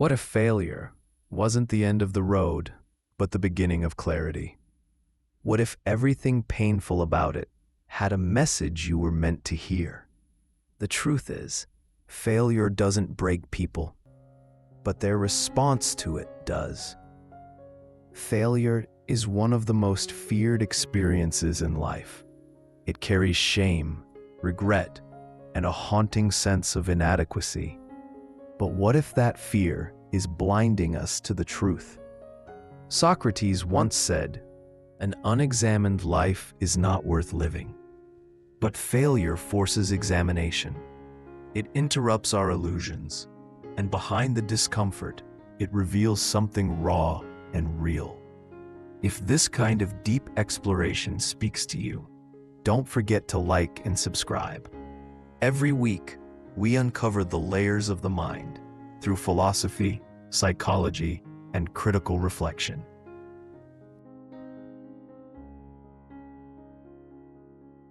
What if failure wasn't the end of the road, but the beginning of clarity? What if everything painful about it had a message you were meant to hear? The truth is, failure doesn't break people, but their response to it does. Failure is one of the most feared experiences in life. It carries shame, regret, and a haunting sense of inadequacy. But what if that fear is blinding us to the truth? Socrates once said, "An unexamined life is not worth living." But failure forces examination. It interrupts our illusions, and behind the discomfort, it reveals something raw and real. If this kind of deep exploration speaks to you, don't forget to like and subscribe. Every week, we uncover the layers of the mind through philosophy, psychology, and critical reflection.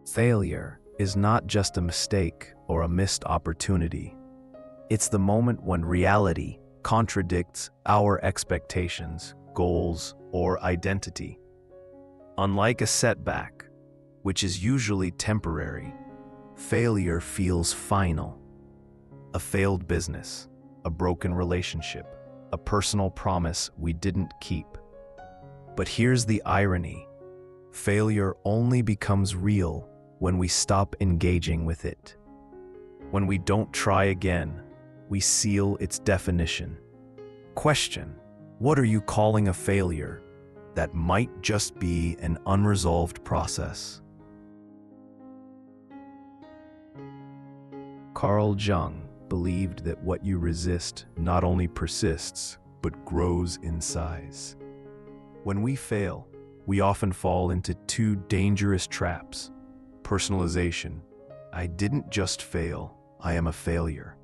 Failure is not just a mistake or a missed opportunity. It's the moment when reality contradicts our expectations, goals, or identity. Unlike a setback, which is usually temporary, failure feels final. A failed business, a broken relationship, a personal promise we didn't keep. But here's the irony. Failure only becomes real when we stop engaging with it. When we don't try again, we seal its definition. Question: what are you calling a failure that might just be an unresolved process? Carl Jung believed that what you resist not only persists, but grows in size. When we fail, we often fall into two dangerous traps. Personalization. I didn't just fail, I am a failure.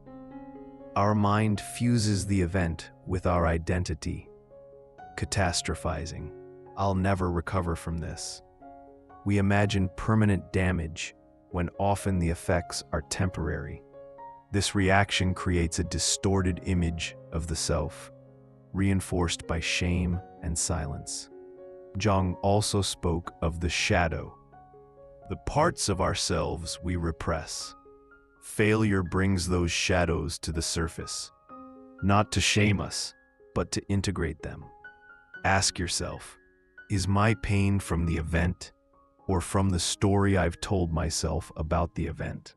Our mind fuses the event with our identity. Catastrophizing. I'll never recover from this. We imagine permanent damage when often the effects are temporary. This reaction creates a distorted image of the self, reinforced by shame and silence. Jung also spoke of the shadow, the parts of ourselves we repress. Failure brings those shadows to the surface, not to shame us, but to integrate them. Ask yourself, is my pain from the event or from the story I've told myself about the event?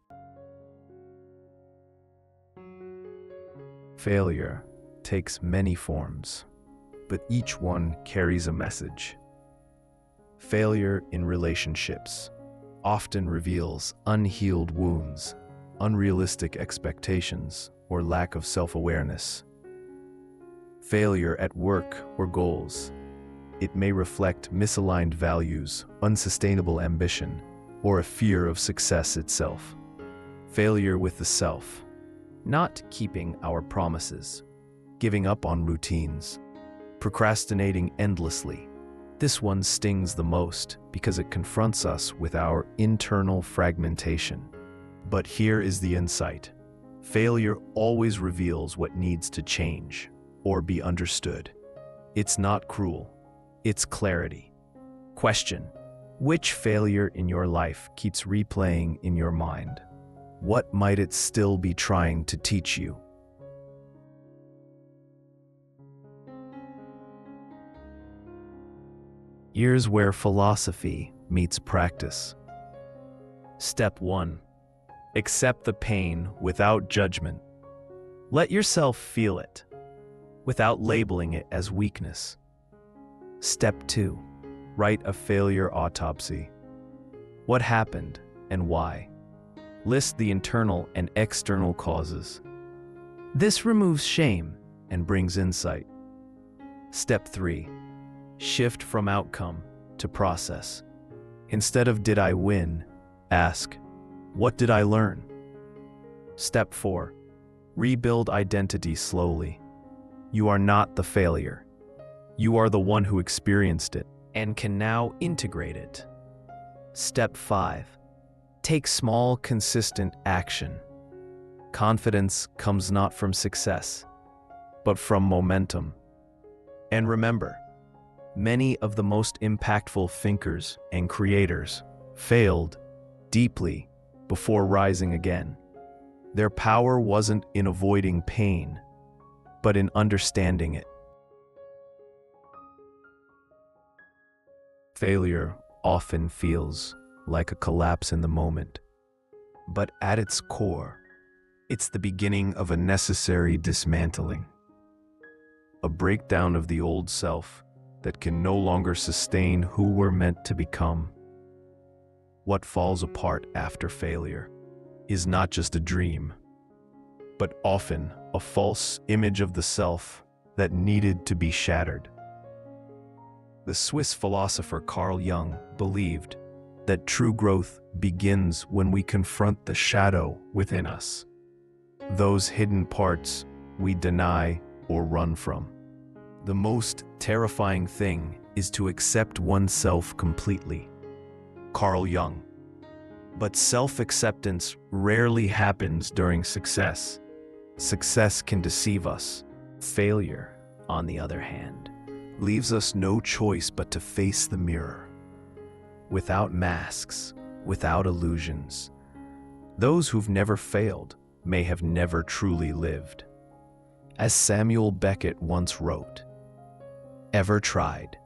Failure takes many forms, but each one carries a message. Failure in relationships often reveals unhealed wounds, unrealistic expectations, or lack of self-awareness. Failure at work or goals. It may reflect misaligned values, unsustainable ambition, or a fear of success itself. Failure with the self. Not keeping our promises, giving up on routines, procrastinating endlessly. This one stings the most because it confronts us with our internal fragmentation. But here is the insight. Failure always reveals what needs to change or be understood. It's not cruel, it's clarity. Question: which failure in your life keeps replaying in your mind? What might it still be trying to teach you? Here's where philosophy meets practice. Step 1. Accept the pain without judgment. Let yourself feel it, without labeling it as weakness. Step 2. Write a failure autopsy. What happened and why? List the internal and external causes. This removes shame and brings insight. Step 3. Shift from outcome to process. Instead of "did I win?" ask, "What did I learn?" Step 4. Rebuild identity slowly. You are not the failure. You are the one who experienced it and can now integrate it. Step 5. Take small, consistent action. Confidence comes not from success, but from momentum. And remember, many of the most impactful thinkers and creators failed deeply before rising again. Their power wasn't in avoiding pain, but in understanding it. Failure often feels like a collapse in the moment, but at its core, it's the beginning of a necessary dismantling. A breakdown of the old self that can no longer sustain who we're meant to become. What falls apart after failure is not just a dream, but often a false image of the self that needed to be shattered. The Swiss philosopher Carl Jung believed that true growth begins when we confront the shadow within us, those hidden parts we deny or run from. The most terrifying thing is to accept oneself completely. Carl Jung. But self-acceptance rarely happens during success. Success can deceive us. Failure, on the other hand, leaves us no choice but to face the mirror. Without masks, without illusions. Those who've never failed may have never truly lived. As Samuel Beckett once wrote, "Ever tried,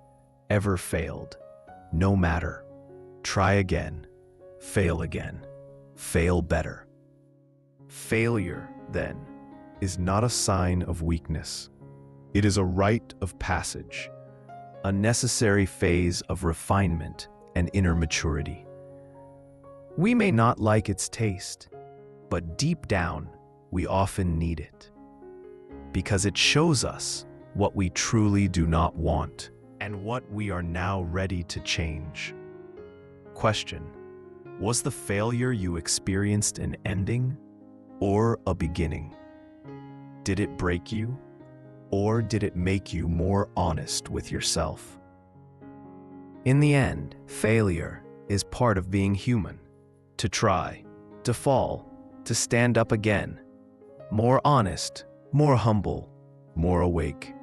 ever failed, no matter. Try again, fail again, fail better." Failure, then, is not a sign of weakness. It is a rite of passage, a necessary phase of refinement and inner maturity. We may not like its taste, but deep down, we often need it, because it shows us what we truly do not want and what we are now ready to change. Question: was the failure you experienced an ending or a beginning? Did it break you, or did it make you more honest with yourself? In the end, failure is part of being human. To try, to fall, to stand up again. More honest, more humble, more awake.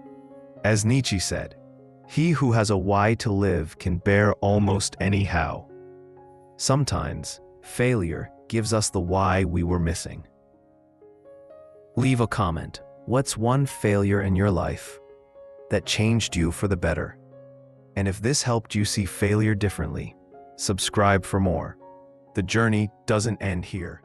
As Nietzsche said, "He who has a why to live can bear almost anyhow." Sometimes, failure gives us the why we were missing. Leave a comment. What's one failure in your life that changed you for the better? And if this helped you see failure differently, subscribe for more. The journey doesn't end here.